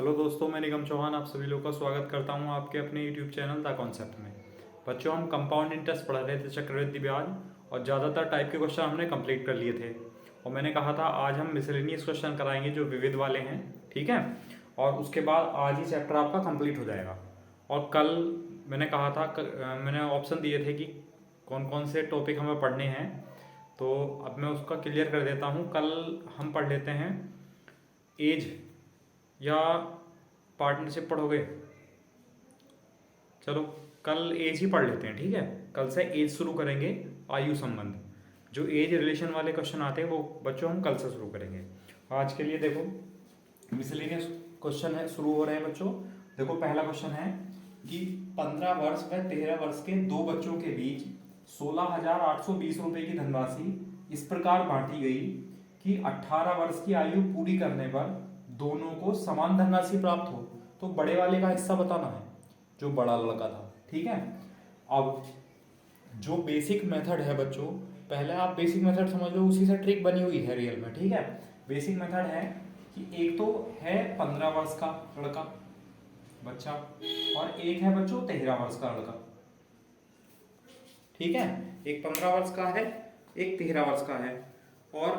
Hello दोस्तों, मैं निगम चौहान आप सभी लोगों का स्वागत करता हूं आपके अपने यूट्यूब चैनल द कॉन्सेप्ट में। बच्चों, हम कंपाउंड इंटरेस्ट पढ़ रहे थे, चक्रवृद्धि ब्याज, और ज़्यादातर टाइप के क्वेश्चन हमने कंप्लीट कर लिए थे। और मैंने कहा था आज हम मिसलेनियस क्वेश्चन कराएंगे जो विविध वाले हैं, ठीक है। और उसके बाद आज ही चैप्टर आपका कंप्लीट हो जाएगा। और कल मैंने कहा था मैंने ऑप्शन दिए थे कि कौन कौन से टॉपिक हमें पढ़ने हैं, तो अब मैं उसका क्लियर कर देता हूँ। कल हम पढ़ लेते हैं एज या पार्टनरशिप पढ़ोगे? चलो कल एज ही पढ़ लेते हैं, ठीक है। कल से एज शुरू करेंगे, आयु संबंध। जो एज रिलेशन वाले क्वेश्चन आते हैं वो बच्चों हम कल से शुरू करेंगे। आज के लिए देखो मिसलेनियस क्वेश्चन है, शुरू हो रहे हैं बच्चों। देखो पहला क्वेश्चन है कि 15 वर्ष व 13 वर्ष के दो बच्चों के बीच 16,820 रुपए की धनराशि इस प्रकार बांटी गई कि 18 वर्ष की आयु पूरी करने पर दोनों को समान धनराशि प्राप्त हो। तो बड़े वाले का हिस्सा बताना है, जो बड़ा लड़का था, ठीक है। अब जो बेसिक मेथड है बच्चों, पहले आप बेसिक मेथड समझ लो, उसी से ट्रिक बनी हुई है रियल में, ठीक है। बेसिक मेथड है कि एक तो है 15 वर्ष का लड़का बच्चा और एक है बच्चों 13 वर्ष का लड़का, ठीक है। एक 15 वर्ष का है, एक 13 वर्ष का है। और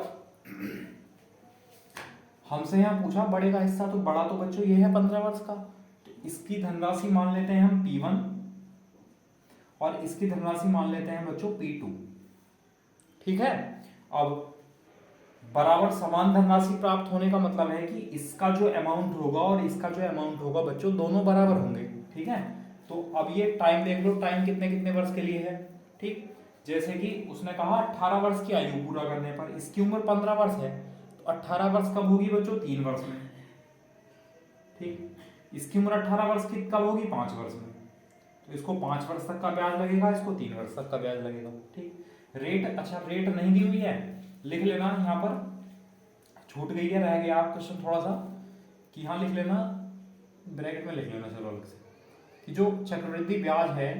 हमसे यहाँ पूछा बड़े का हिस्सा, तो बड़ा तो बच्चों ये है 15 वर्ष का, तो इसकी धनराशि मान लेते हैं हम P1 और इसकी धनराशि मान लेते हैं बच्चों P2, ठीक है। अब बराबर समान धनराशि प्राप्त होने का मतलब है कि इसका जो अमाउंट होगा और इसका जो अमाउंट होगा बच्चों दोनों बराबर होंगे, ठीक है। तो अब ये टाइम देख लो, टाइम कितने कितने वर्ष के लिए है, ठीक। जैसे कि उसने कहा 18 वर्ष की आयु पूरा करने पर, इसकी उम्र 15 वर्ष है, तो 18 वर्ष कब होगी बच्चों? 3 वर्ष में, ठीक। इसकी उम्र 18 वर्ष की कब होगी? 5 वर्ष में। तो इसको 5 वर्ष तक का ब्याज लगेगा, इसको 3 वर्ष तक का ब्याज लगेगा, ठीक। रेट, अच्छा रेट नहीं दी हुई है, लिख लेना यहाँ पर, छूट गई है, रह गया आप क्वेश्चन थोड़ा सा कि यहाँ लिख लेना, ब्रैकेट में लिख लेना चलो अलग से, कि जो चक्रवृद्धि ब्याज है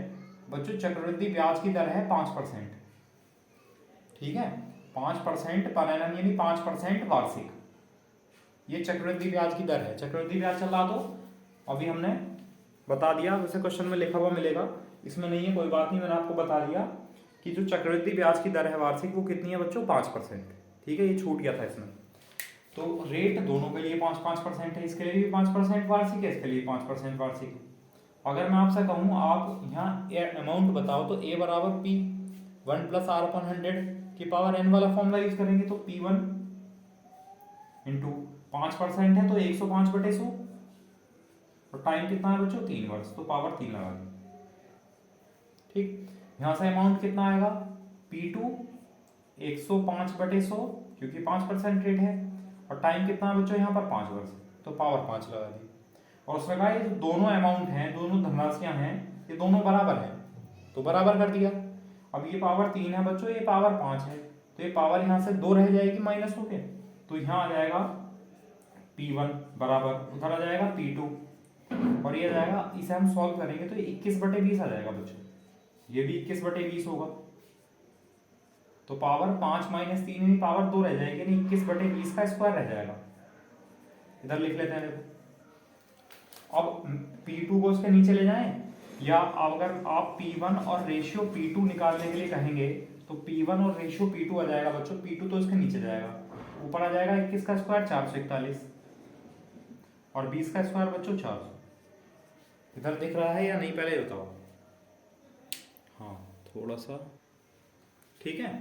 बच्चों, चक्रवृद्धि ब्याज की दर है 5%, ठीक है। 5% पर एनम यानी 5% वार्षिक, ये चक्रवृद्धि ब्याज की दर है। चक्रवृद्धि ब्याज चल रहा, तो अभी हमने बता दिया, वैसे क्वेश्चन में लिखा हुआ मिलेगा, इसमें नहीं है कोई बात नहीं, मैंने आपको बता दिया कि जो चक्रवृद्धि ब्याज की दर है वार्षिक वो कितनी है बच्चों? 5%, ठीक है। ये छूट गया था इसमें। तो रेट दोनों के लिए 5-5% है, इसके लिए भी 5% वार्षिक है, इसके लिए 5% वार्षिक है। अगर मैं आपसे कहूँ आप यहाँ अमाउंट बताओ, तो ए बराबर पी 1 + r/100 की पावर n वाला फॉर्मूला यूज करेंगे, तो P1 इंटू 5% है तो 105/100, और टाइम कितना है बच्चों? 3 वर्ष, तो पावर 3 लगा दी, ठीक। यहाँ से अमाउंट कितना आएगा? P2 105/100, क्योंकि 5% रेट है, और टाइम कितना है बच्चों? यहाँ पर 5 वर्ष, तो पावर 5 लगा दी। और उसने कहा ये जो दोनों अमाउंट हैं, दोनों धनराशियां हैं, ये दोनों बराबर हैं, तो बराबर कर दिया। अब ये पावर 3 है बच्चों, ये पावर 5 है, तो ये पावर यहाँ से 2 रह जाएगी माइनस होके, तो यहाँ आ जाएगा P1 बराबर, उधर आ जाएगा P2, और ये आ जाएगा, इसे हम सॉल्व करेंगे तो 21/20 आ जाएगा बच्चों, ये भी 21/20 होगा, तो पावर 5 - 3 यानी पावर 2 रह जाएगी, यानी 21/20 का स्क्वायर रह जाएगा। इधर लिख लेते हैं देखो। अब P2 को उसके नीचे ले जाएं, या अगर आप P1 और रेशियो P2 निकालने के लिए कहेंगे तो P1 और रेशियो P2 आ जाएगा बच्चों, P2 तो इसके नीचे जाएगा, ऊपर आ जाएगा 21 का स्क्वायर 441, और 20 का स्क्वायर बच्चों 400। इधर दिख रहा है या नहीं पहले बताओ? हाँ थोड़ा सा, ठीक है।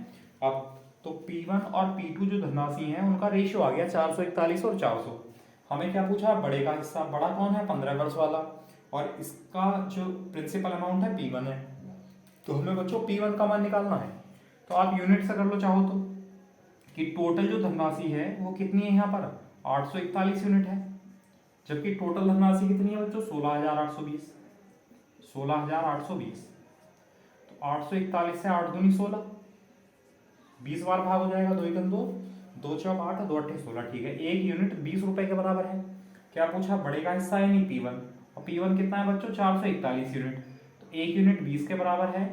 अब तो P1 और P2 जो धनराशि है उनका रेशियो आ गया 441 और 400। हमें क्या पूछा? बड़े का हिस्सा, बड़ा कौन है? 15 वर्ष वाला, और इसका जो प्रिंसिपल अमाउंट है P1 है, तो हमें बच्चों P1 का मान निकालना है। तो आप यूनिट से कर लो चाहो तो, कि टोटल जो धनराशि है वो कितनी है यहाँ पर? 841 यूनिट है, जबकि टोटल धनराशि कितनी है बच्चों? 16,820, 16,820। तो 841 से 8 दूनी 16, 20 बार भाग हो जाएगा, 2 × 2, 2 × 8, 2 × 8 16, ठीक है। एक यूनिट 20 रुपए के बराबर है। क्या पूछा? बड़े का हिस्सा है नहीं P1, और P1 कितना है बच्चों? 441 यूनिट, तो एक यूनिट 20 के बराबर है,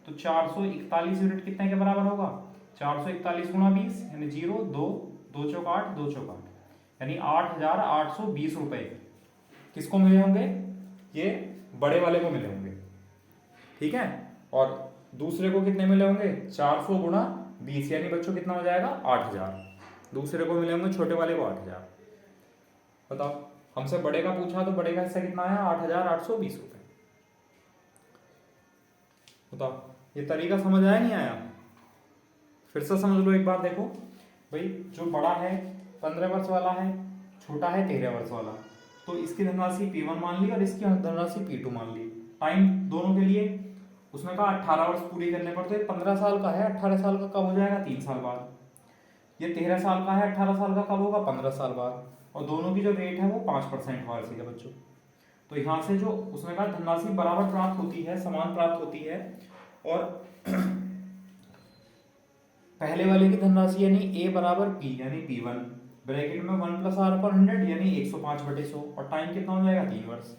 तो 441 यूनिट कितने के बराबर होगा? 441 × 20 यानी 0, 2, 2 × 8, 2 × 8, यानी 8,820 रुपए, किसको मिले होंगे? ये बड़े वाले को मिले होंगे, ठीक है। और दूसरे को कितने मिले होंगे? 400 गुणा 20, यानी बच्चों कितना हो जाएगा? 8000। दूसरे को मिले होंगे, छोटे वाले को 8000। बताओ, हमसे बड़े का पूछा तो बड़े का हिस्सा कितना आया? 8820 रुपये। बताओ, ये तरीका समझ आया नहीं आया? फिर से समझ लो एक बार। देखो भाई, जो बड़ा है 15 वर्ष वाला है, छोटा है 13 वर्ष वाला, तो इसकी धनराशि P1 मान ली और इसकी धनराशि P2 मान ली। टाइम दोनों के लिए उसने कहा 18 वर्ष पूरी करने पर, तो ये 15 साल का है, 18 साल का कब हो जाएगा? 3 साल बाद। ये 13 साल का है, 18 साल का कब होगा? 15 साल बाद। और दोनों की जो रेट है वो 5% वार्षिक है बच्चों। तो यहाँ से जो उसने कहा धनराशि बराबर प्राप्त होती है, समान प्राप्त होती है। और पहले वाले की धनराशि यानी A बराबर P यानी P1 ब्रैकेट में 1 + R/100 यानी 105/100, और टाइम कितना हो जाएगा? 3 वर्ष।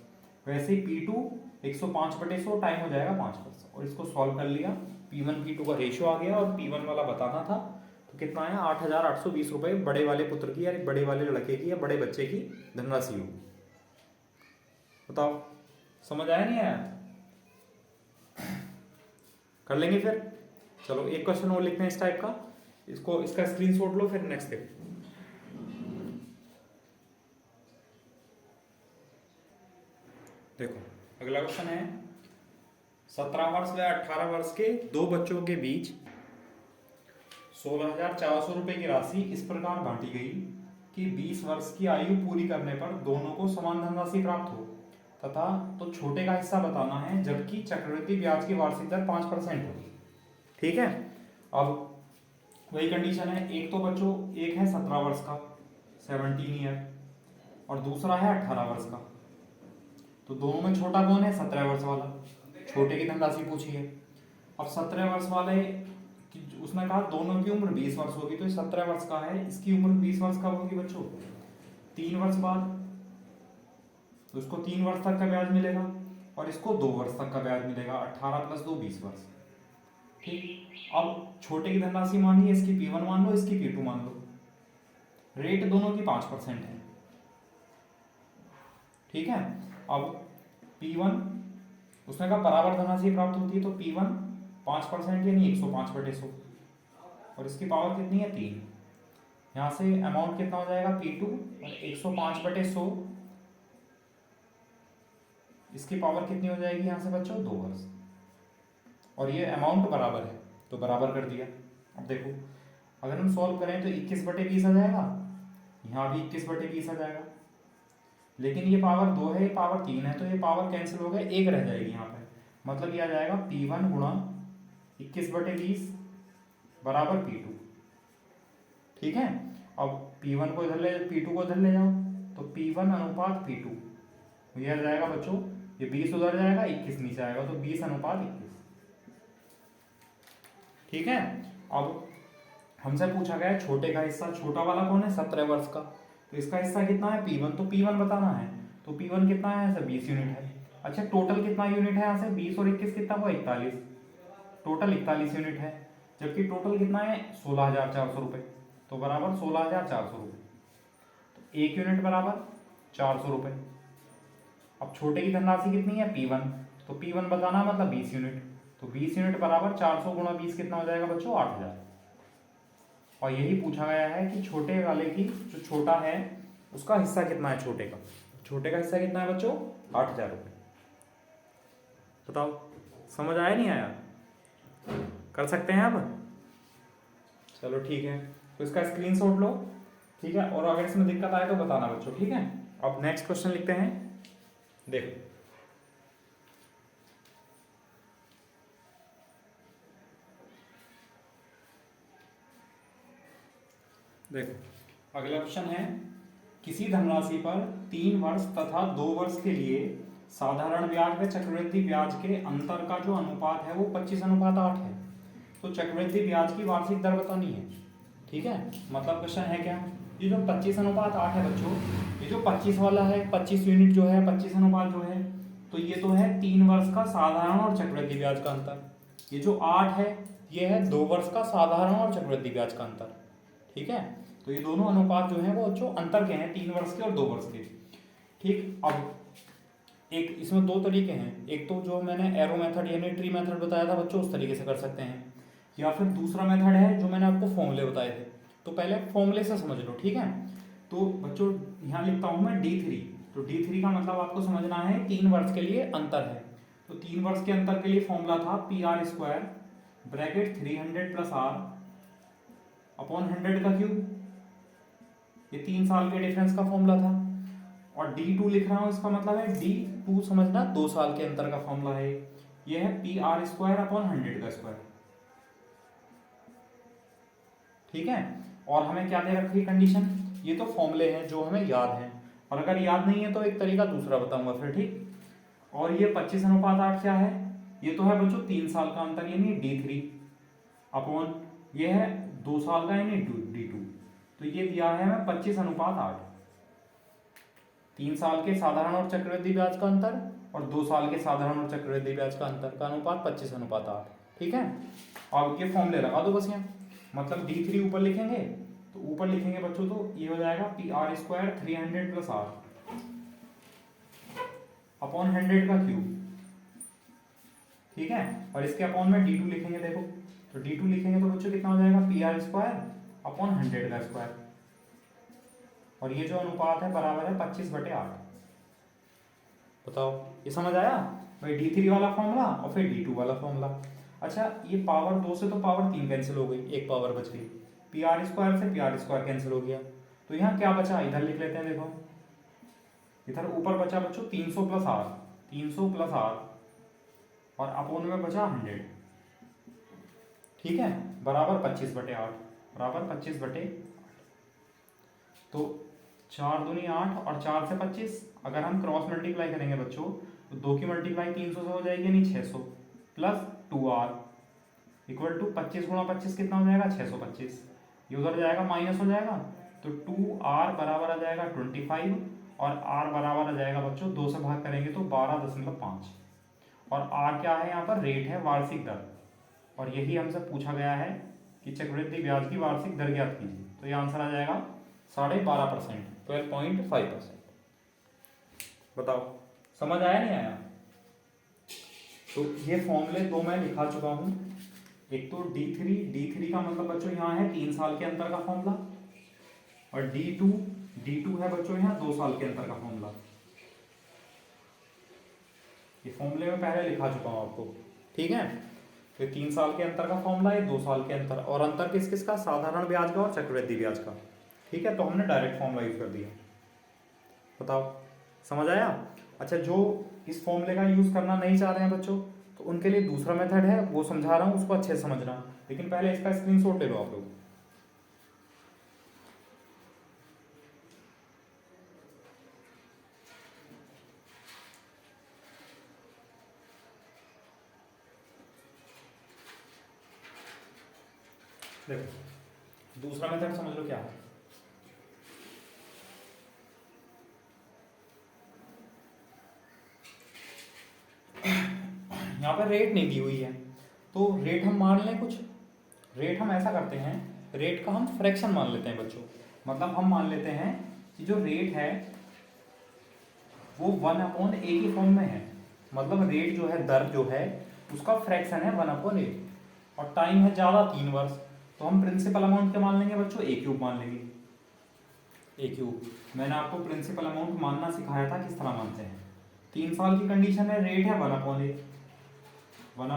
वैसे ही P2 105/100, टाइम हो जाएगा 5 वर्ष। और इसको सॉल्व कर लिया, P1 P2 का रेशियो आ गया और P1 वाला बताना था, तो कितना आया? 8820 रुपये बड़े वाले पुत्र की, यानी बड़े वाले लड़के की या बड़े बच्चे की धनराशि होगी। बताओ, समझ आया नहीं आया? कर लेंगे फिर। चलो एक क्वेश्चन और लिखते हैं इस टाइप का, इसका स्क्रीनशॉट लो, फिर नेक्स्ट देखो। देखो अगला क्वेश्चन है, 17 वर्ष व 18 वर्ष के दो बच्चों के बीच 16,400 रुपए की राशि इस प्रकार बांटी गई कि 20 वर्ष की आयु पूरी करने पर दोनों को समान धनराशि प्राप्त हो, तथा तो छोटे का हिस्सा बताना है, जबकि चक्रवृद्धि ब्याज की वार्षिक दर 5% होगी। ठीक है, अब वही कंडीशन है, एक तो बच्चों एक है 17 वर्ष का 17 ईयर और दूसरा है 18 वर्ष का, तो दोनों में छोटा कौन है? 17 वर्ष वाला। छोटे की धनराशि पूछी है। अब 17 वर्ष वाले उसने कहा दोनों की उम्र 20 वर्ष होगी, तो 17 वर्ष का है, इसकी उम्र 20 वर्ष कब होगी बच्चों? 3 वर्ष बाद। तो इसको 3 वर्ष तक का ब्याज मिलेगा और इसको 2 वर्ष तक का ब्याज मिलेगा। 18 + 2 20 वर्ष। ठीक, अब छोटे की धनराशि मान ली, इसकी P1 मान लो, इसकी P2 मान लो। रेट दोनों की 5% है। ठीक है, अब P1 उसने कहा बराबर धनराशि प्राप्त होती है, तो P1 5% यानी 105/100 और इसकी पावर कितनी है? 3। यहाँ से अमाउंट कितना हो जाएगा? P2 और 105/100, इसकी पावर कितनी हो जाएगी यहाँ से बच्चों? 2 वर्ष। और ये अमाउंट बराबर है तो बराबर कर दिया। अब देखो अगर हम सॉल्व करें तो 21/20 आ जाएगा, यहाँ भी 21/20 आ जाएगा, लेकिन ये पावर 2 है, ये पावर 3 है, तो ये पावर कैंसिल हो गया, 1 रह जाएगी यहाँ पे। मतलब ये आ जाएगा P1 गुणा 21/20 बराबर P2। ठीक है, अब P1 को इधर ले, P2 को इधर ले जाओ, तो P1 अनुपात P2, ये आ जाएगा बच्चों, ये 20 उधर जाएगा, 21 नीचे आएगा, तो 20 अनुपात 21। ठीक है, अब हमसे पूछा गया है छोटे का हिस्सा, छोटा वाला कौन है? 17 वर्ष का, तो इसका हिस्सा कितना है? P1, तो P1 बताना है, तो P1 कितना है? ऐसा 20 यूनिट है। अच्छा, टोटल कितना यूनिट है यहाँ से? 20 और 21 कितना हुआ? 41, टोटल 41 यूनिट है, जबकि टोटल कितना है? 16,400 रुपये, तो बराबर 16,400 रुपये, तो 1 यूनिट बराबर 400 रुपये। अब छोटे की धनराशि कितनी है? P1, तो P1 बताना मतलब 20 यूनिट, तो 20 यूनिट बराबर 400 गुणा 20 कितना हो जाएगा बच्चों? 8,000। और यही पूछा गया है कि छोटे वाले की जो छोटा है उसका हिस्सा कितना है? छोटे का, छोटे का हिस्सा कितना है बच्चों? 8,000 रुपये। बताओ समझ आया नहीं आया? कर सकते हैं अब? चलो ठीक है, तो इसका स्क्रीनशॉट लो। ठीक है, और अगर इसमें दिक्कत आए तो बताना बच्चों। ठीक है, अब नेक्स्ट क्वेश्चन लिखते हैं। देखो देखो अगला क्वेश्चन है, किसी धनराशि पर 3 वर्ष तथा 2 वर्ष के लिए साधारण ब्याज व चक्रवृद्धि ब्याज के अंतर का जो अनुपात है वो 25:8 है। तो चक्रवृद्धि ब्याज की वार्षिक दर बतानी है। ठीक है, मतलब क्वेश्चन है क्या, ये जो 25:8 है बच्चों, ये जो 25 वाला है, 25 यूनिट जो है, 25 अनुपात जो है, तो ये तो है 3 वर्ष का साधारण और चक्रवृद्धि ब्याज का अंतर। ये जो 8 है ये है 2 वर्ष का साधारण और चक्रवृद्धि ब्याज का अंतर। ठीक है, तो ये दोनों अनुपात जो है वो जो अंतर के हैं, 3 वर्ष के और 2 वर्ष के। ठीक, अब एक इसमें दो तरीके हैं, एक तो जो मैंने एरो मेथड यानी ट्री मेथड बताया था बच्चों, उस तरीके से कर सकते हैं, या फिर दूसरा मेथड है जो मैंने आपको फॉर्मूले बताए थे। तो पहले फॉर्मूले से समझ लो, ठीक है। तो बच्चों यहाँ लिखता हूँ मैं D3। तो D3 का मतलब आपको समझना है 3 वर्ष के लिए अंतर है। तो 3 वर्ष के अंतर के लिए फॉर्मूला था PR² bracket 300 plus R upon 100 का क्यूब, ये 3 साल के डिफरेंस का फॉर्मूला था। और D2 लिख रहा हूं, इसका मतलब है D2 समझना 2 साल के अंतर का फॉर्मूला है। ये है PR² अपॉन 100 का स्क्वायर, ठीक है। और हमें क्या दे रखी है कंडीशन, ये तो फॉर्मूले हैं जो हमें याद हैं, और अगर याद नहीं है तो एक तरीका दूसरा बताऊंगा फिर, ठीक। और ये 25:8 क्या है, ये तो है बच्चों 3 साल का अंतर यानी D3 अपॉन ये है 2 साल का यानी D2। तो ये दिया है हमें 25:8, 3 साल के साधारण और चक्रवृद्धि ब्याज का अंतर और 2 साल के साधारण और चक्रवृद्धि ब्याज का अंतर का अनुपात 25:8, ठीक है। अब ये फॉर्मूले लगा दो बस यहाँ, मतलब D3 ऊपर लिखेंगे, तो ऊपर लिखेंगे बच्चों तो ये हो जाएगा PR² 300 प्लस R अपॉन 100 का क्यूब, ठीक है। और इसके अपॉन में D2 लिखेंगे, देखो तो D2 लिखेंगे तो बच्चों कितना हो जाएगा PR² अपॉन 100 का स्क्वायर, और ये जो अनुपात है बराबर है 25/8। बताओ ये समझ आया भाई, D3 वाला फॉर्मूला और फिर D2 वाला फॉर्मूला। अच्छा ये पावर 2 से तो पावर 3 कैंसिल हो गई, एक पावर बच गई, PR² से PR² कैंसिल हो गया, तो यहाँ क्या बचा इधर लिख लेते हैं। देखो इधर ऊपर बचा बच्चों 300 प्लस R, 300 प्लस R और अपोन में बचा 100, ठीक है, बराबर 25/8, बराबर 25/8। तो 4 दूनी 8 और 4 से 25, अगर हम क्रॉस मल्टीप्लाई करेंगे बच्चों तो 2 की मल्टीप्लाई 300 से हो जाएगी यानी 600 प्लस 2R इक्वल टू 25 गुणा 25 कितना हो जाएगा 625, ये उधर जाएगा माइनस हो जाएगा, तो 2R बराबर आ जाएगा 25 और R बराबर आ जाएगा बच्चों 2 से भाग करेंगे तो 12.5, और R क्या है यहाँ पर, रेट है, वार्षिक दर, और यही हमसे पूछा गया है कि चक्रवृद्धि ब्याज की वार्षिक दर ज्ञात कीजिए, तो ये आंसर आ जाएगा 12.5%, 12.5%। बताओ समझ आया नहीं आया। तो ये फॉर्मूले दो मैं लिखा चुका हूं, एक तो D3 का मतलब बच्चों यहाँ है 3 साल के अंतर का फॉर्मूला, और D2 है बच्चों यहाँ 2 साल के अंतर का फॉर्मूला। ये फॉर्मूले में पहले लिखा चुका हूं आपको, ठीक है। फिर 3 साल के अंतर का फॉर्मूला है, 2 साल के अंतर, और अंतर किस किस का, साधारण ब्याज का और चक्रवृद्धि ब्याज का, ठीक है। तो हमने डायरेक्ट फॉर्मूला यूज कर दिया। बताओ समझ आया। अच्छा जो इस फॉर्मूले का यूज करना नहीं चाह रहे हैं बच्चों, तो उनके लिए दूसरा मेथड है, वो समझा रहा हूँ, उसको अच्छे से समझना, लेकिन पहले इसका स्क्रीनशॉट ले लो आप लोग। देखो दूसरा मेथड समझ लो क्या है। यहाँ पर रेट नहीं दी हुई है, तो रेट हम मान लें कुछ, रेट हम ऐसा करते हैं, रेट का हम फ्रैक्शन मान लेते हैं बच्चों, मतलब हम मान लेते हैं कि जो रेट है वो 1/a की फॉर्म में है, मतलब रेट जो है, दर जो है उसका फ्रैक्शन है 1/a, और टाइम है ज़्यादा 3 वर्ष, तो हम प्रिंसिपल अमाउंट क्या मान लेंगे बच्चों, A³ मान लेंगे। A³ मैंने आपको प्रिंसिपल अमाउंट मानना सिखाया था, किस तरह मानते हैं। 3 साल की कंडीशन है, रेट है 1/a, 1/a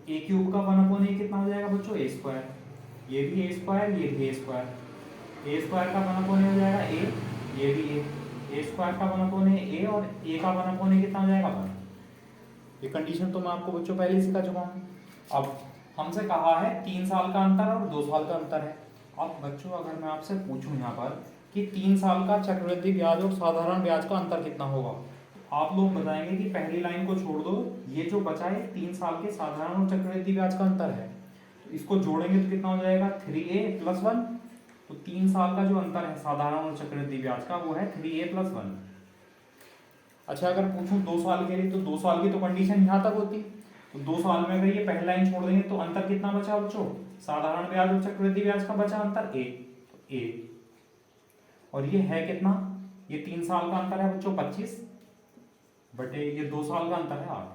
A³ का 1/a कितना हो जाएगा बच्चों, A², ये भी A², ये भी A², A² का 1/a हो जाएगा A, ये भी A² का 1/a A, और A का 1/a कितना हो जाएगा 1। ये कंडीशन तो मैं आपको बच्चों पहले ही सिखा चुका हूँ। अब हमसे कहा है 3 साल का अंतर और 2 साल का अंतर है। अब बच्चों अगर मैं आपसे पूछूं यहाँ पर कि 3 साल का चक्रवृद्धि ब्याज और साधारण ब्याज का अंतर कितना होगा, आप लोग बताएंगे कि पहली लाइन को छोड़ दो, ये जो बचा है 3 साल के साधारण और चक्रवृद्धि ब्याज का अंतर है, तो इसको जोड़ेंगे तो कितना हो जाएगा 3a + 1। तो 3 साल का जो अंतर है साधारण और चक्रवृद्धि ब्याज का वो है 3a + 1। अच्छा अगर पूछूं 2 साल के लिए, तो 2 साल की तो कंडीशन यहाँ तक होती, तो 2 साल में अगर ये पहली लाइन छोड़ देंगे तो अंतर कितना बचा बच्चों, साधारण ब्याज और चक्रवृद्धि ब्याज का बचा अंतर a, तो a, और ये है कितना ये 3 साल का अंतर है बच्चों 25 बटे ये 2 साल का अंतर है 8।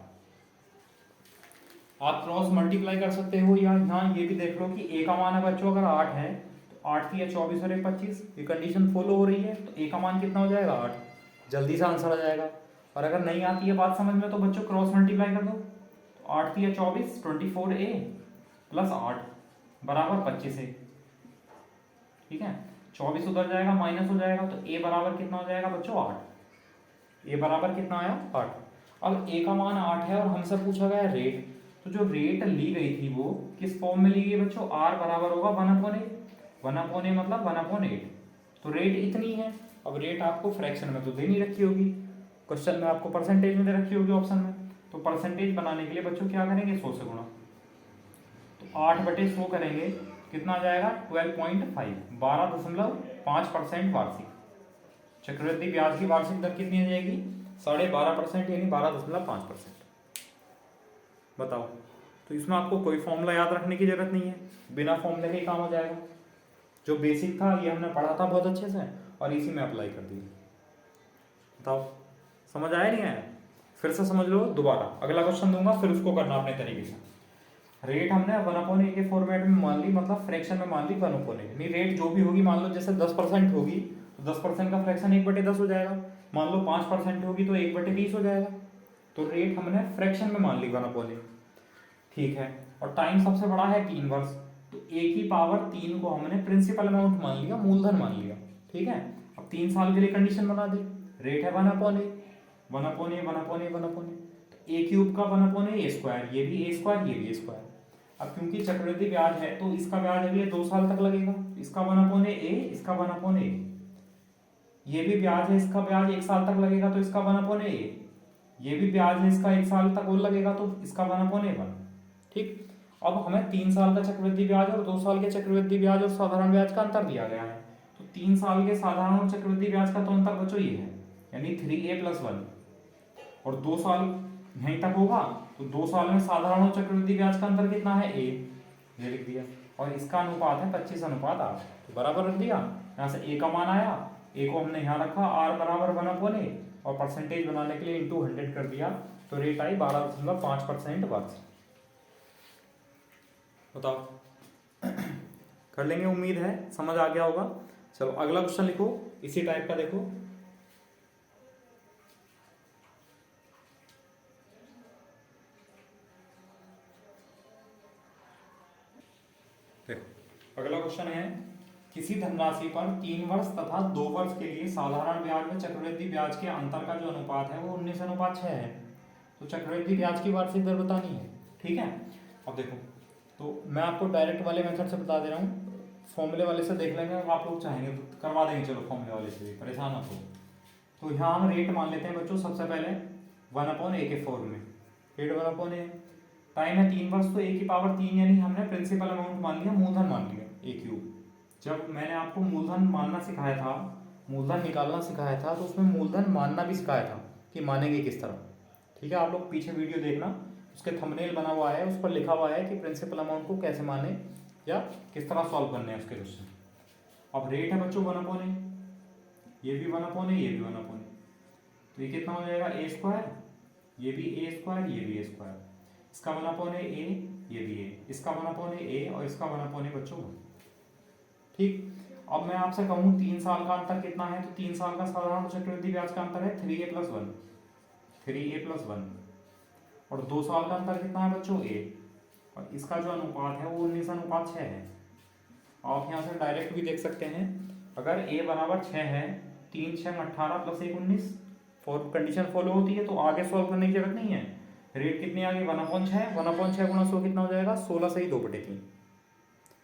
आप क्रॉस मल्टीप्लाई कर सकते हो या यहाँ ये भी देख लो कि ए का मान है बच्चों अगर 8 है तो 8 की 24 और 25, ये कंडीशन फॉलो हो रही है तो ए का मान कितना हो जाएगा 8, जल्दी से आंसर आ जाएगा। और अगर नहीं आती है बात समझ में तो बच्चों क्रॉस मल्टीप्लाई कर दो, तो 8 की 24 24a प्लस 8 बराबर 25a। ठीक है, 24 उधर जाएगा माइनस हो जाएगा तो a बराबर कितना हो जाएगा बच्चों 8। a बराबर कितना आया 8। अब a का मान 8 है और हमसे पूछा गया रेट, तो जो रेट ली गई थी वो किस फॉर्म में ली गई बच्चों, r बराबर होगा 1/8। 1/8 मतलब 1/8, तो रेट इतनी है। अब रेट आपको फ्रैक्शन में तो दे नहीं रखी होगी, क्वेश्चन में आपको परसेंटेज में दे रखी होगी ऑप्शन में, तो परसेंटेज बनाने के लिए बच्चों क्या करेंगे 100 से गुणा, तो 8/100 करेंगे कितना आ जाएगा 12.5, 12.5% वार्षिक। चक्रवृद्धि ब्याज की वार्षिक दर कितनी आ जाएगी 12.5% यानी 12.5%। बताओ, तो इसमें आपको कोई फॉर्मूला याद रखने की जरूरत नहीं है, बिना फॉर्मूले के ही काम हो जाएगा। जो बेसिक था ये हमने पढ़ा था बहुत अच्छे से और इसी में अप्लाई कर दिया। बताओ समझ आया नहीं आया, फिर से समझ लो दोबारा, अगला क्वेश्चन दूंगा फिर उसको करना अपने तरीके से। रेट हमने 1/a के फॉर्मेट में मान ली, मतलब फ्रैक्शन में मान ली 1/a, यानी रेट जो भी होगी मान लो जैसे 10% होगी तो 10% का फ्रैक्शन 1/10 हो जाएगा, मान लो 5% होगी तो 1/20 हो जाएगा। तो रेट हमने फ्रैक्शन में मान ली 1/a। ठीक है, और टाइम सबसे बड़ा है 3 वर्ष, तो a की पावर 3 को हमने प्रिंसिपल अमाउंट मान लिया, मूलधन मान लिया। ठीक है, अब 3 साल के लिए कंडीशन बना दी, रेट है 1/a, 1/a, तो a क्यूब का 1/a स्क्वायर, ये भी a स्क्वायर ये भी a स्क्वायर। अब क्योंकि चक्रवृद्धि ब्याज है तो इसका ब्याज अगले 2 साल तक लगेगा, इसका 1/a इसका 1/a, ये भी ब्याज है इसका ब्याज 1 साल तक लगेगा तो इसका 1/a, ये भी ब्याज है इसका 1 साल तक और लगेगा तो इसका 1/1। ठीक, अब हमें 3 साल का चक्रवृद्धि ब्याज और 2 साल के चक्रवृद्धि ब्याज और साधारण ब्याज का अंतर दिया गया है, तो 3 साल के साधारण और चक्रवृद्धि ब्याज का तो अंतर बच्चों ये है, यानी 3a+1, और 2 साल यहीं तक होगा तो 2 साल में साधारण और चक्रवृद्धि ब्याज का अंतर कितना है a, ये लिख दिया, और इसका अनुपात है 25:8, तो बराबर रख दिया। यहाँ से a का मान आया, a को हमने यहाँ रखा r बराबर 1/a और परसेंटेज बनाने के लिए इंटू 100 कर दिया, तो रेट आई 12.5% वार्षिक। बताओ कर लेंगे, उम्मीद है समझ आ गया होगा। चलो अगला क्वेश्चन लिखो इसी टाइप का, देखो अगला क्वेश्चन है, किसी धनराशि पर 3 वर्ष तथा 2 वर्ष के लिए साधारण ब्याज में चक्रवृद्धि ब्याज के अंतर का जो अनुपात है वो 19:6 है, तो चक्रवृद्धि ब्याज की वार्षिक दर बतानी है। ठीक है, अब देखो तो मैं आपको डायरेक्ट वाले मेथड से बता दे रहा हूँ, फॉर्मूले वाले से देख लेंगे, अगर आप लोग चाहेंगे तो करवा देंगे, चलो फॉर्मूले वाले से भी परेशान मत हो। तो यहाँ हम रेट मान लेते हैं बच्चों, सबसे पहले 1/a के फॉर्म में, रेट 1/a, टाइम है 3 वर्ष, तो a की पावर 3 यानी हमने प्रिंसिपल अमाउंट मान लिया, मूलधन मान लिया a क्यूब। जब मैंने आपको मूलधन मानना सिखाया था, मूलधन निकालना सिखाया था, तो उसमें मूलधन मानना भी सिखाया था कि मानेंगे किस तरह। ठीक है, आप लोग पीछे वीडियो देखना, उसके थंबनेल बना हुआ है, उस पर लिखा हुआ है कि प्रिंसिपल अमाउंट को कैसे माने या किस तरह सॉल्व करने हैं उसके क्वेश्चन। अब रेट है बच्चों 1/a, ये भी 1/a, ये भी 1/a, तो ये कितना हो जाएगा a स्क्वायर, ये भी a स्क्वायर ये भी a स्क्वायर, इसका 1/a ये भी a, इसका 1/a और इसका 1/a बच्चों। ठीक, अब मैं आपसे कहूँ 3 साल का अंतर कितना है, तो 3 साल का साधारण चक्रवृद्धि ब्याज का अंतर है 3a+1, 3a+1, और 2 साल का अंतर कितना है बच्चों a, और इसका जो अनुपात है वो 19:6 है। आप यहाँ से डायरेक्ट भी देख सकते हैं, अगर a बराबर 6 है, 3 6 18 प्लस 1 19, कंडीशन फॉलो होती है, तो आगे सॉल्व करने की जरूरत नहीं है। रेट कितनी आ गई 1/6, 1/6 गुणा 100 कितना हो जाएगा 16 से ही 2/3,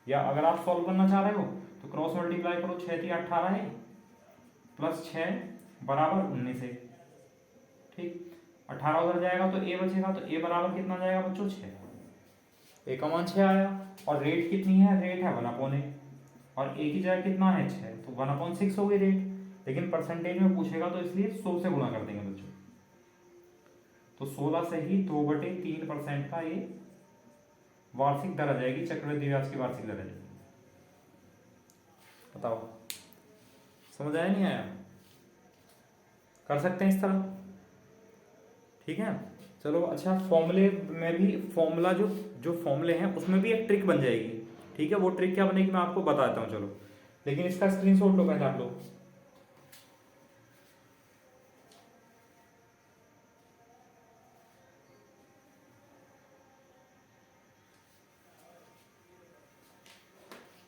या अगर आप सॉल्व करना चाह रहे हो तो क्रॉस मल्टीप्लाई करो, 6 3 18 है प्लस 6 बराबर 19 है। ठीक, 18 उधर जाएगा तो a बचेगा, तो a बराबर कितना जाएगा बच्चों 6, a का मान 6 आया, और रेट कितनी है, रेट है 1/a, और a की जगह कितना है 6, तो 1/6 हो गई रेट, लेकिन परसेंटेज में पूछेगा तो इसलिए 100 से गुणा कर देंगे बच्चों, तो 16 से ही 2/3% का ये वार्षिक दर आ जाएगी, चक्रवृद्धि ब्याज की वार्षिक दर आ जाएगी। बताओ समझ आया नहीं आया। कर सकते हैं इस तरह, ठीक है। चलो अच्छा, फॉर्मूले में भी फॉर्मूला जो जो फॉर्मूले हैं उसमें भी एक ट्रिक बन जाएगी, ठीक है। वो ट्रिक क्या बनेगी मैं आपको बताता हूँ, चलो। लेकिन इसका स्क्रीनशॉट लो पहले आप लोग।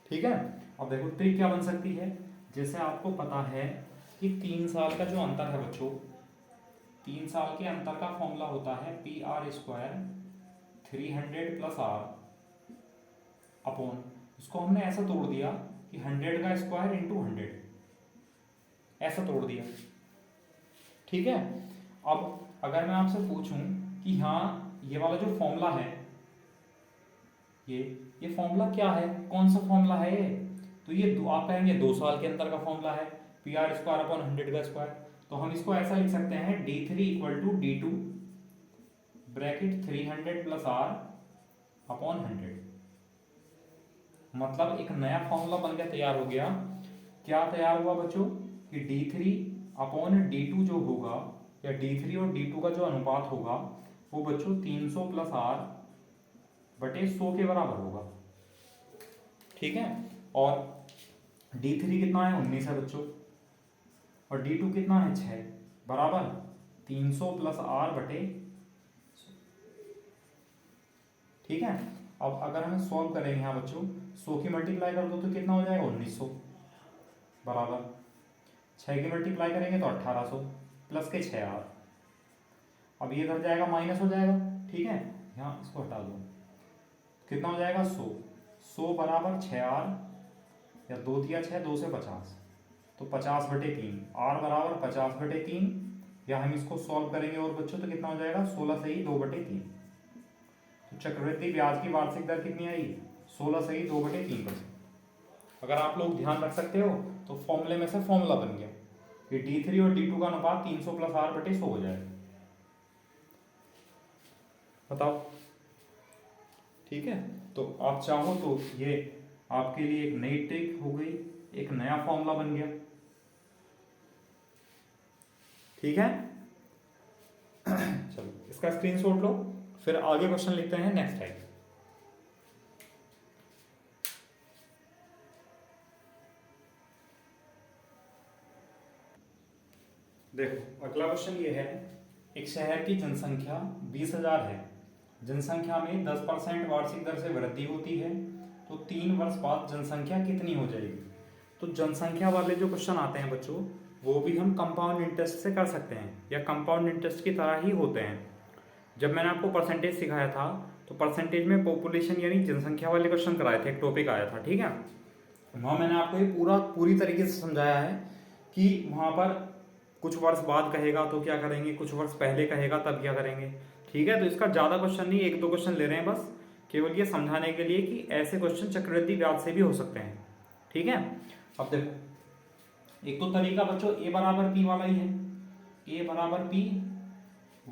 ठीक है, अब देखो ट्रिक क्या बन सकती है। जैसे आपको पता है कि 3 साल का जो अंतर है बच्चों, 3 साल के अंतर का फॉर्मूला होता है PR² 300 + R अपॉन, इसको हमने ऐसा तोड़ दिया कि 100 का स्क्वायर इंटू 100, ऐसा तोड़ दिया, ठीक है। अब अगर मैं आपसे पूछूं कि हाँ ये वाला जो फॉर्मूला है, ये फॉर्मूला क्या है, कौन सा फॉर्मूला है ये, तो ये आप कहेंगे 2 साल के अंतर का फॉर्मूला है, PR² अपॉन 100 का स्क्वायर। तो हम इसको ऐसा लिख सकते हैं D3 = D2 bracket 300 + R upon 100। मतलब एक नया फॉर्मूला बन के तैयार हो गया। क्या तैयार हुआ बच्चों कि D3 अपॉन D2 जो होगा, या D3 और D2 का जो अनुपात होगा वो बच्चों 300 + R बटे 100 के बराबर होगा, ठीक है। और D3 कितना है 19 है बच्चों, और D2 कितना है 6 बराबर 300 + R बटे, ठीक है। अब अगर हमें सॉल्व करेंगे यहाँ बच्चों, 100 की मल्टीप्लाई कर दो तो कितना हो जाएगा 1900 बराबर 6 की मल्टीप्लाई करेंगे तो 1800 प्लस के 6R। अब ये इधर जाएगा माइनस हो जाएगा, ठीक है। यहाँ इसको हटा दो, कितना हो जाएगा 100 बराबर 6R, या 2 दिया 6 2 से 50, तो 50/3 R बराबर 50/3, या हम इसको सॉल्व करेंगे और बच्चों तो कितना हो जाएगा 16 सही 2/3। तो चक्रवृद्धि ब्याज की वार्षिक दर कितनी आई 16 सही 2/3%। अगर आप लोग ध्यान रख सकते हो तो फॉर्मूले में से फॉर्मूला बन गया कि D3 और D2 का अनुपात 300 + R बटे 100 हो जाएगा। बताओ, ठीक है। तो आप चाहो तो ये आपके लिए एक नई ट्रिक हो गई, एक नया फॉर्मूला बन गया, ठीक है। चलो इसका स्क्रीनशॉट लो, फिर आगे क्वेश्चन लिखते हैं नेक्स्ट टाइम। देखो अगला क्वेश्चन ये है, एक शहर की जनसंख्या 20,000 है, जनसंख्या में 10% वार्षिक दर से वृद्धि होती है, तो 3 वर्ष बाद जनसंख्या कितनी हो जाएगी। तो जनसंख्या वाले जो क्वेश्चन आते हैं बच्चों, वो भी हम कंपाउंड इंटरेस्ट से कर सकते हैं, या कंपाउंड इंटरेस्ट की तरह ही होते हैं। जब मैंने आपको परसेंटेज सिखाया था तो परसेंटेज में पॉपुलेशन यानी जनसंख्या वाले क्वेश्चन कराए थे, एक टॉपिक आया था, ठीक है। वहाँ मैंने आपको ये पूरी तरीके से समझाया है कि वहाँ पर कुछ वर्ष बाद कहेगा तो क्या करेंगे, कुछ वर्ष पहले कहेगा तब क्या करेंगे, ठीक है। तो इसका ज़्यादा क्वेश्चन नहीं, 1-2 क्वेश्चन ले रहे हैं बस, केवल ये समझाने के लिए कि ऐसे क्वेश्चन चक्रवृद्धि ब्याज से भी हो सकते हैं, ठीक है। अब देखो एक तो तरीका बच्चों A बराबर P वाला ही है, A बराबर P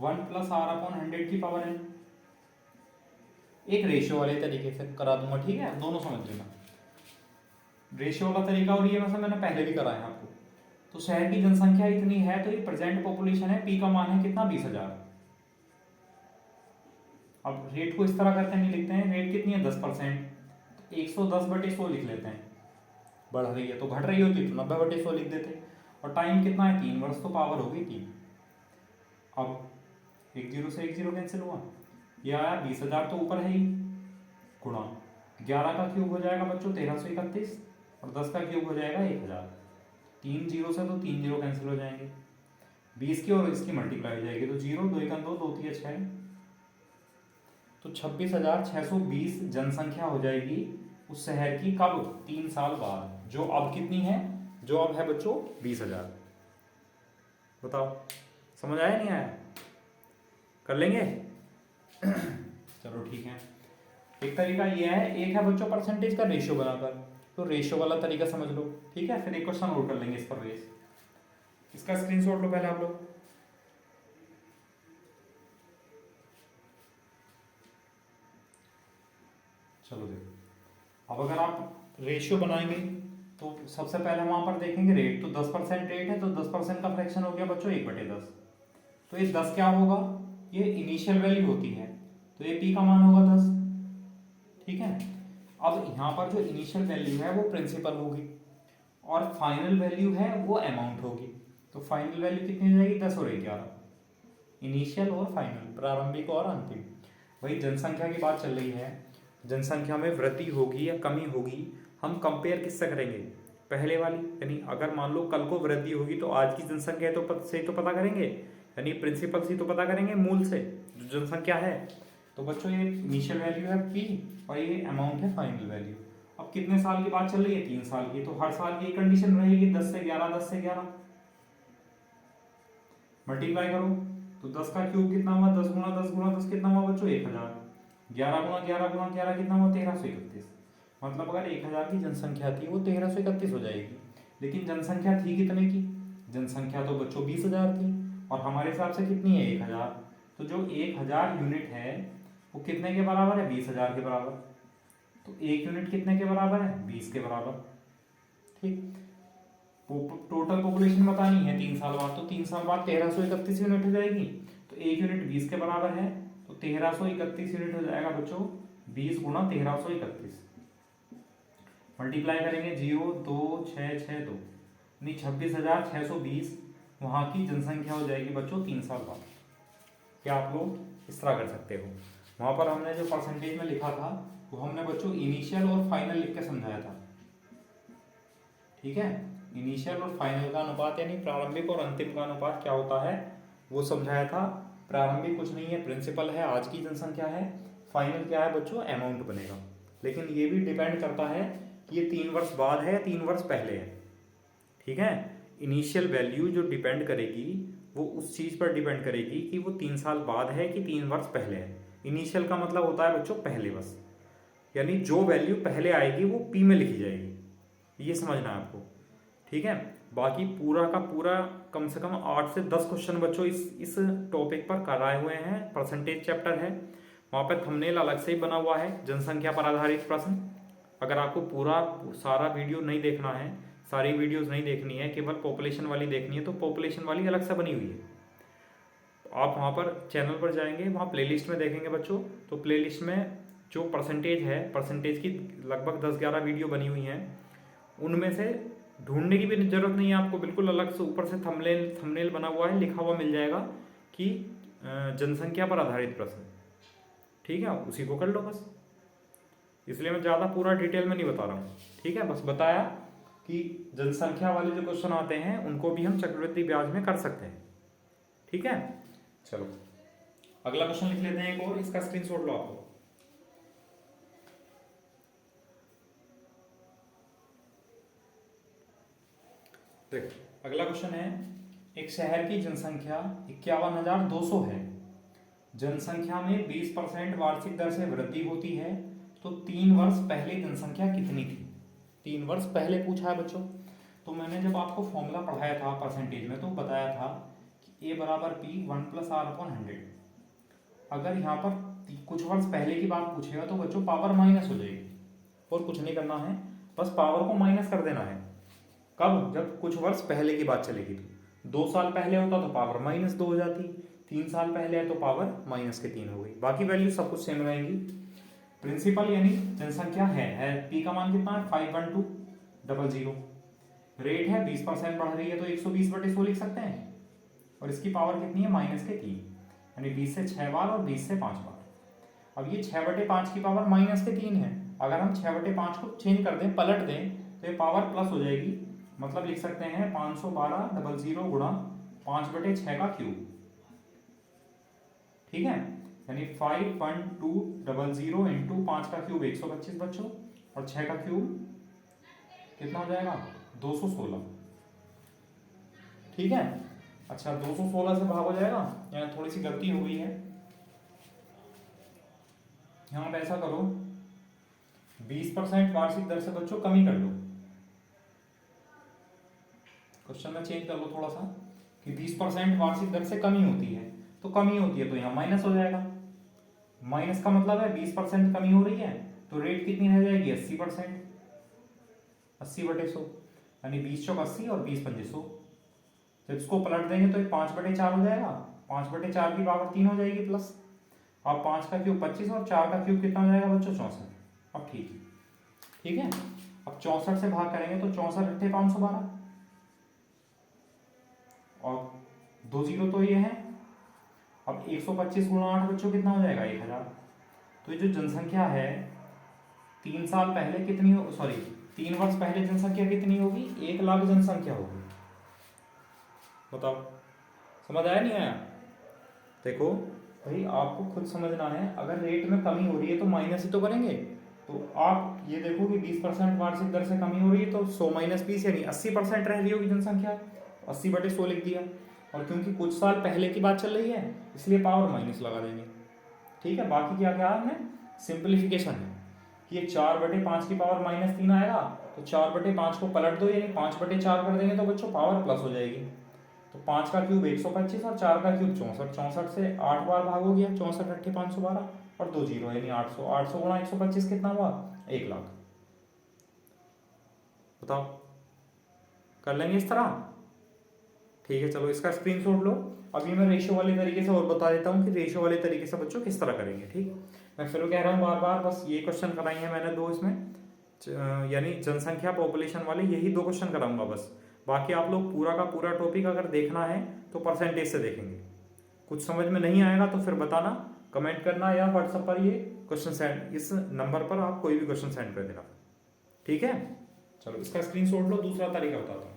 1 + R/100 की पावर n, एक रेशियो वाले तरीके से करा दूंगा, ठीक है। दोनों समझ लेना, रेशियो वाला तरीका और ये वैसे मैंने पहले भी कराया है आपको। तो शहर की जनसंख्या इतनी है, तो ये प्रेजेंट पॉपुलेशन है, P का मान है कितना 20,000। अब रेट को इस तरह करते नहीं लिखते हैं, रेट कितनी है 10%, 110/100 लिख लेते हैं, बढ़ रही है तो घट रही होती तो 90/100 लिख देते। और टाइम कितना है 3 वर्ष, तो पावर हो गई 3। अब 1 0 से 1 0 कैंसिल हुआ, ये आया 20,000 तो ऊपर है ही, गुणा 11 का क्यूब हो जाएगा बच्चों 1331, और 10 का क्यूब हो जाएगा 1000। 3 0 से तो 3 0 कैंसिल हो जाएंगे, 20 की और इसकी मल्टीप्लाई हो जाएगी तो 0 2 1 2 2 3 6, तो 26,620 जनसंख्या हो जाएगी उस शहर की, कब 3 साल बाद, जो अब कितनी है, जो अब है बच्चों 20,000। बताओ समझ आया नहीं आया, कर लेंगे। चलो ठीक है, एक तरीका ये है, एक है बच्चों परसेंटेज का रेशियो बनाकर, तो रेशियो वाला तरीका समझ लो, ठीक है। फिर एक क्वेश्चन और कर लेंगे इस पर बेस, इसका स्क्रीनशॉट लो पहले आप लोग। चलो देखो, अब अगर आप रेशियो बनाएंगे तो सबसे पहले हम वहाँ पर देखेंगे रेट, तो 10% रेट है, तो 10% का फ्रैक्शन हो गया बच्चों 1/10। तो ये 10 क्या होगा, ये इनिशियल वैल्यू होती है, तो ये पी का मान होगा 10। ठीक है, अब यहाँ पर जो इनिशियल वैल्यू है वो प्रिंसिपल होगी और फाइनल वैल्यू है वो अमाउंट होगी। तो फाइनल वैल्यू कितनी हो जाएगी, 10 और 11, इनिशियल और फाइनल, प्रारंभिक और अंतिम। वही जनसंख्या की बात चल रही है, जनसंख्या में वृद्धि होगी या कमी होगी, हम कंपेयर किससे करेंगे, पहले वाली, यानी अगर मान लो कल को वृद्धि होगी तो आज की जनसंख्या से तो पता करेंगे, यानी प्रिंसिपल से तो पता करेंगे, मूल से जो जनसंख्या है। तो बच्चों ये इनिशियल वैल्यू है पी और ये अमाउंट है फाइनल वैल्यू। अब कितने साल की बात चल रही है, 3 साल की, तो हर साल की कंडीशन रहेगी 10 से 11, 10 से 11 मल्टीप्लाई करो, तो 10 का क्यूब कितना हुआ, 10 गुना 10 गुना 10 कितना हुआ बच्चों, 1000। 11 गुना 11 गुना 11 कितना हुआ, 1331। मतलब अगर 1000 की जनसंख्या थी वो 1331 हो जाएगी। लेकिन जनसंख्या थी कितने की, जनसंख्या तो बच्चों 20,000 थी और हमारे हिसाब से कितनी है, 1000। तो जो 1000 यूनिट है वो कितने के बराबर है, 20,000 के बराबर। तो एक यूनिट कितने के बराबर है, 20 के बराबर। ठीक, टोटल पॉपुलेशन बतानी है 3 साल बाद, तो 3 साल बाद 1331 यूनिट हो जाएगी। तो एक यूनिट 20 के बराबर है, तो 1331 यूनिट हो जाएगा बच्चों 20 गुना 1331। मल्टीप्लाई करेंगे 0 2 6 6 2 यानी 26,620 वहाँ की जनसंख्या हो जाएगी बच्चों 3 साल बाद। क्या आप लोग इस तरह कर सकते हो, वहाँ पर हमने जो परसेंटेज में लिखा था वो हमने बच्चों इनिशियल और फाइनल लिख के समझाया था। ठीक है, इनिशियल और फाइनल का अनुपात यानी प्रारंभिक और अंतिम का अनुपात क्या होता है वो समझाया था। प्रारंभिक कुछ नहीं है, प्रिंसिपल है, आज की जनसंख्या है। फाइनल क्या है बच्चों, अमाउंट बनेगा। लेकिन ये भी डिपेंड करता है कि ये 3 वर्ष बाद है या 3 वर्ष पहले है। ठीक है, इनिशियल वैल्यू जो डिपेंड करेगी वो उस चीज़ पर डिपेंड करेगी कि वो 3 साल बाद है कि 3 वर्ष पहले है। इनिशियल का मतलब होता है बच्चों पहले वर्ष, यानी जो वैल्यू पहले आएगी वो पी में लिखी जाएगी, ये समझना है आपको। ठीक है, बाकी पूरा का पूरा कम से कम 8 से 10 क्वेश्चन बच्चों इस टॉपिक पर कराए हुए हैं। परसेंटेज चैप्टर है, वहाँ पर थंबनेल अलग से ही बना हुआ है, जनसंख्या पर आधारित प्रश्न। अगर आपको पूरा सारा वीडियो नहीं देखना है, सारी वीडियोस नहीं देखनी है, केवल पॉपुलेशन वाली देखनी है, तो पॉपुलेशन वाली अलग से बनी हुई है। आप वहाँ पर चैनल पर जाएंगे, वहाँ प्लेलिस्ट में देखेंगे बच्चों, तो प्लेलिस्ट में जो परसेंटेज है, परसेंटेज की लगभग 10-11 वीडियो बनी हुई हैं, उनमें से ढूंढने की भी जरूरत नहीं है आपको, बिल्कुल अलग से ऊपर से थंबनेल बना हुआ है, लिखा हुआ मिल जाएगा कि जनसंख्या पर आधारित प्रश्न। ठीक है, उसी को कर लो बस, इसलिए मैं ज़्यादा पूरा डिटेल में नहीं बता रहा हूँ। ठीक है, बस बताया कि जनसंख्या वाले जो क्वेश्चन आते हैं उनको भी हम चक्रवृद्धि ब्याज में कर सकते हैं। ठीक है, चलो अगला क्वेश्चन लिख लेते हैं एक और, इसका स्क्रीनशॉट लो आप लोग। देखो अगला क्वेश्चन है, एक शहर की जनसंख्या 51,200 है, जनसंख्या में 20% वार्षिक दर से वृद्धि होती है, तो 3 वर्ष पहले जनसंख्या कितनी थी। 3 वर्ष पहले पूछा है बच्चों। तो मैंने जब आपको फॉर्मूला पढ़ाया था परसेंटेज में तो बताया था कि ए बराबर पी 1+r/100। अगर यहाँ पर कुछ वर्ष पहले की बात पूछेगा तो बच्चों पावर माइनस हो जाएगी, और कुछ नहीं करना है, बस पावर को माइनस कर देना है। कब, जब कुछ वर्ष पहले की बात चलेगी। तो 2 साल पहले होता तो पावर -2 हो जाती, 3 साल पहले है तो पावर -3 हो गई, बाकी वैल्यू सब कुछ सेम रहेगी। प्रिंसिपल यानी जनसंख्या है पी का मान कितना है 51200, रेट है 20% बढ़ रही है तो 120/100 लिख सकते हैं, और इसकी पावर कितनी है -3, यानी 20 से 6 बार और 20 से 5 बार। अब ये 6/5 की पावर -3 है, अगर हम 6/5 को चेंज कर दें, पलट दें, तो ये पावर प्लस हो जाएगी। मतलब लिख सकते हैं 512,000 गुणा 5/6 का क्यूब। ठीक है, यानी 51200 इंटू 5 का क्यूब 125 बच्चों, और 6 का क्यूब कितना हो जाएगा 216। ठीक है, अच्छा 216 से भाग हो जाएगा, यहाँ थोड़ी सी गलती हो गई है, यहाँ पे ऐसा करो 20% वार्षिक दर से बच्चों कमी कर लो, क्वेश्चन में चेंज कर लो थोड़ा सा कि 20% वार्षिक दर से कमी होती है, तो कमी होती है तो यहाँ माइनस हो जाएगा। माइनस का मतलब है 20% कमी हो रही है, तो रेट कितनी रह जाएगी 80%। 80/100, यानी 20 × 80 और 20×500। जब इसको पलट देंगे तो ये 5/4 हो जाएगा, 5/4 की पावर 3 हो जाएगी प्लस। अब 5 का क्यूब 25 और 4 का क्यूब कितना हो जाएगा बच्चों 64। अब ठीक है। अब 64 से भाग करेंगे तो 64 × 512 और 2 जीरो तो ये है। अब 125 × 8 बच्चों कितना हो जाएगा 1000। तो ये जो जनसंख्या है 3 साल पहले कितनी हो, सॉरी 3 वर्ष पहले जनसंख्या कितनी होगी, 1 लाख जनसंख्या होगी। बताओ समझ आया नहीं आया। देखो भाई आपको खुद समझना है, अगर रेट में कमी हो रही है तो माइनस ही तो करेंगे। तो आप ये देखो कि 20% वार्षिक दर से कमी हो रही है तो 100 - 20 यानी 80% रह रही होगी जनसंख्या, 80/100 लिख दिया। और क्योंकि कुछ साल पहले की बात चल रही है इसलिए पावर माइनस लगा देंगे। ठीक है, बाकी क्या क्या है, सिंप्लीफिकेशन है कि ये 4/5 की पावर -3 आएगा तो 4/5 को पलट दो यानी 5/4 कर देंगे तो बच्चों पावर प्लस हो जाएगी। तो 5 का क्यूब 125 और 4 का क्यूब 64, 64 से 8 बार भाग हो गया, 64 × 512 और 2 जीरो यानी 800, 800 × 125 कितना हुआ 1 लाख। बताओ कर लेंगे इस तरह। ठीक है चलो इसका स्क्रीनशॉट लो। अभी मैं रेशियो वाले तरीके से और बता देता हूँ कि रेशियो वाले तरीके से बच्चों किस तरह करेंगे। ठीक, मैं फिर कह रहा हूँ बार बार, बस ये क्वेश्चन कराई है मैंने 2 इसमें, यानी जनसंख्या पॉपुलेशन वाले यही 2 क्वेश्चन कराऊंगा बस। बाकी आप लोग पूरा का पूरा टॉपिक अगर देखना है तो परसेंटेज से देखेंगे। कुछ समझ में नहीं आएगा तो फिर बताना, कमेंट करना या व्हाट्सएप पर ये क्वेश्चन सेंड, इस नंबर पर आप कोई भी क्वेश्चन सेंड कर देना। ठीक है चलो इसका स्क्रीनशॉट लो। दूसरा तरीका बताता हूँ।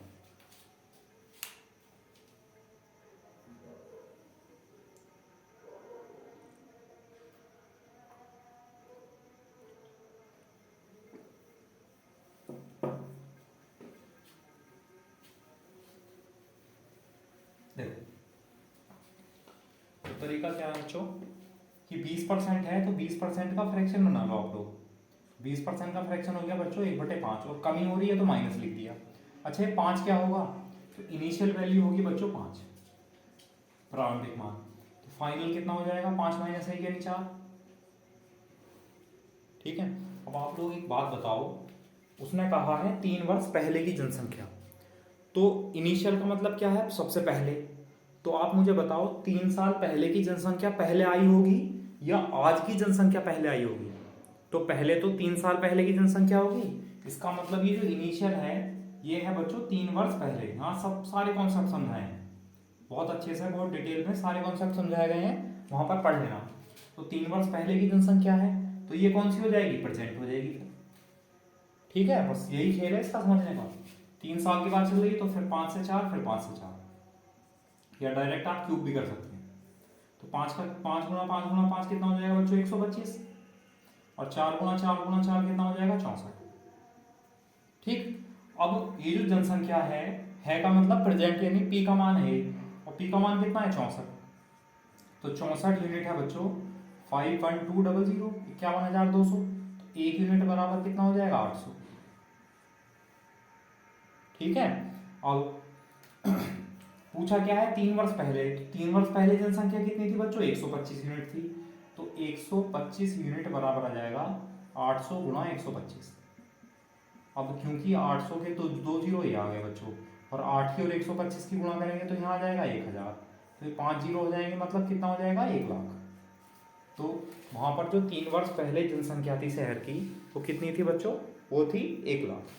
देखो तो तरीका क्या है बच्चों कि 20% है तो 20% का फ्रैक्शन बना लो आप लोग। 20% का फ्रैक्शन हो गया बच्चों 1/5 और कमी हो रही है तो माइनस लिख दिया। अच्छा ये 5 क्या होगा, तो इनिशियल वैल्यू होगी बच्चों 5 प्रारंभिक मान, तो फाइनल कितना हो जाएगा 5 - 1 यानी 4। ठीक है, अब आप लोग एक बात बताओ, उसने कहा है 3 वर्ष पहले की जनसंख्या, तो इनिशियल का मतलब क्या है सबसे पहले। तो आप मुझे बताओ 3 साल पहले की जनसंख्या पहले आई होगी या आज की जनसंख्या पहले आई होगी। तो पहले तो 3 साल पहले की जनसंख्या होगी, इसका मतलब ये जो इनिशियल है ये है बच्चों 3 वर्ष पहले। हाँ सब सारे कॉन्सेप्ट समझाए हैं बहुत अच्छे से, बहुत डिटेल में सारे कॉन्सेप्ट समझाए गए हैं, वहां पर पढ़ लेना। तो 3 वर्ष पहले की जनसंख्या है तो ये कौन सी हो जाएगी, प्रेजेंट हो जाएगी फिर। ठीक है, बस यही खेल है इसका समझने का। 3 साल की बात चल रही है तो फिर 5 से 4 फिर 5 से 4, या डायरेक्ट आप क्यूब भी कर सकते हैं। तो 5 × 5 कितना हो जाएगा बच्चों 125 और 4 × 4 कितना हो जाएगा 64। ठीक, अब ये जो जनसंख्या है का मतलब प्रेजेंट यानी पी का मान है और पी का मान कितना है 64। तो 64 यूनिट है बच्चों 51200 51,200। तो 1 यूनिट बराबर कितना हो जाएगा 800। ठीक है, अब पूछा क्या है 3 वर्ष पहले, 3 वर्ष पहले जनसंख्या कितनी थी बच्चों 125 यूनिट थी। तो 125 यूनिट बराबर आ जाएगा 800 × 125। अब क्योंकि 800 के तो 2 जीरो ही आ गए बच्चों, और 8 की और 125 की गुणा करेंगे तो यहाँ आ जाएगा 1000, तो ये 5 जीरो हो जाएंगे, मतलब कितना हो जाएगा 1 लाख। तो वहां पर जो 3 वर्ष पहले जनसंख्या थी शहर की वो कितनी थी बच्चों, वो थी 1 लाख।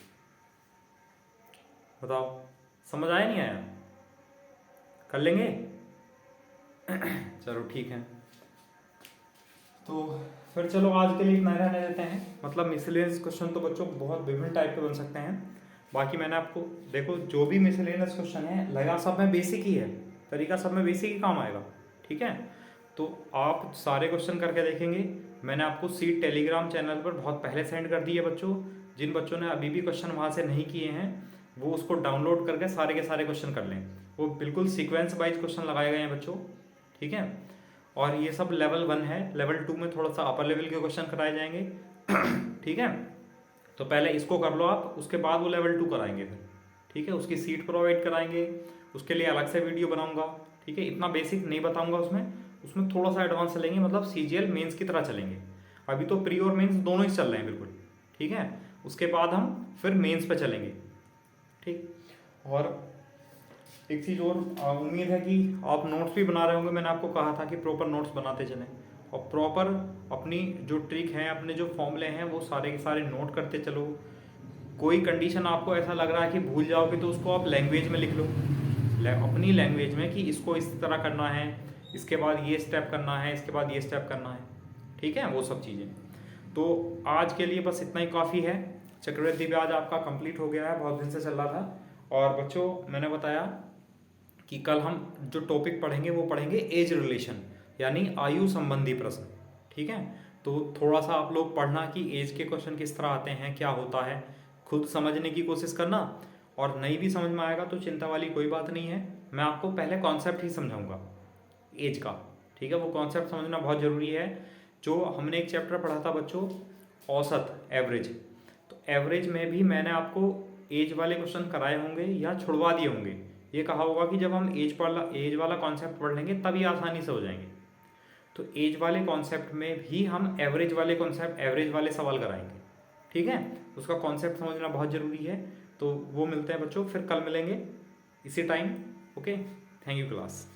बताओ समझ आया नहीं आया, कर लेंगे चलो ठीक है। तो फिर चलो आज के लिए इतना रहने देते हैं। मतलब मिसलेनियस क्वेश्चन तो बच्चों बहुत विभिन्न टाइप के बन सकते हैं। बाकी मैंने आपको देखो जो भी मिसलेनियस क्वेश्चन है लगा सब में बेसिक ही है, तरीका सब में बेसिक ही काम आएगा। ठीक है, तो आप सारे क्वेश्चन करके देखेंगे। मैंने आपको सीट टेलीग्राम चैनल पर बहुत पहले सेंड कर दी है बच्चों। जिन बच्चों ने अभी भी क्वेश्चन वहाँ से नहीं किए हैं वो उसको डाउनलोड करके सारे के सारे क्वेश्चन कर लें। वो बिल्कुल सीक्वेंस वाइज क्वेश्चन लगाए गए हैं बच्चों। ठीक है, और ये सब लेवल 1 है, लेवल 2 में थोड़ा सा अपर लेवल के क्वेश्चन कराए जाएंगे। ठीक है, तो पहले इसको कर लो आप, उसके बाद वो लेवल 2 कराएंगे फिर। ठीक है, उसकी सीट प्रोवाइड कराएंगे, उसके लिए अलग से वीडियो बनाऊंगा। ठीक है, इतना बेसिक नहीं बताऊंगा उसमें थोड़ा सा एडवांस चलेंगे, मतलब CGL मेंस की तरह चलेंगे। अभी तो प्री और मेंस दोनों ही चल रहे हैं बिल्कुल। ठीक है, उसके बाद हम फिर मेंस पे चलेंगे, ठीक। और एक चीज़ और, उम्मीद है कि आप नोट्स भी बना रहे होंगे। मैंने आपको कहा था कि प्रॉपर नोट्स बनाते चलें और प्रॉपर अपनी जो ट्रिक है, अपने जो फॉर्मूले हैं वो सारे के सारे नोट करते चलो। कोई कंडीशन आपको ऐसा लग रहा है कि भूल जाओगे तो उसको आप लैंग्वेज में लिख लो, अपनी लैंग्वेज में, कि इसको इस तरह करना है, इसके बाद ये स्टेप करना है, इसके बाद ये स्टेप करना है, ठीक है, वो सब चीज़ें। तो आज के लिए बस इतना ही काफ़ी है। चक्रवृद्धि ब्याज आपका कंप्लीट हो गया है, बहुत दिन से चल रहा था। और बच्चों मैंने बताया कि कल हम जो टॉपिक पढ़ेंगे वो पढ़ेंगे एज रिलेशन, यानी आयु संबंधी प्रश्न, ठीक है। तो थोड़ा सा आप लोग पढ़ना कि एज के क्वेश्चन किस तरह आते हैं, क्या होता है, खुद समझने की कोशिश करना। और नहीं भी समझ में आएगा तो चिंता वाली कोई बात नहीं है, मैं आपको पहले कॉन्सेप्ट ही समझाऊंगा एज का, ठीक है। वो कॉन्सेप्ट समझना बहुत ज़रूरी है। जो हमने एक चैप्टर पढ़ा था बच्चों, औसत, एवरेज, तो एवरेज में भी मैंने आपको एज वाले क्वेश्चन कराए होंगे या छुड़वा दिए होंगे। ये कहा होगा कि जब हम एज वाला कॉन्सेप्ट पढ़ लेंगे तभी आसानी से हो जाएंगे। तो एज वाले कॉन्सेप्ट में भी हम एवरेज वाले कॉन्सेप्ट, एवरेज वाले सवाल कराएंगे, ठीक है। उसका कॉन्सेप्ट समझना बहुत ज़रूरी है। तो वो मिलते हैं बच्चों, फिर कल मिलेंगे इसी time. Okay, thank you class.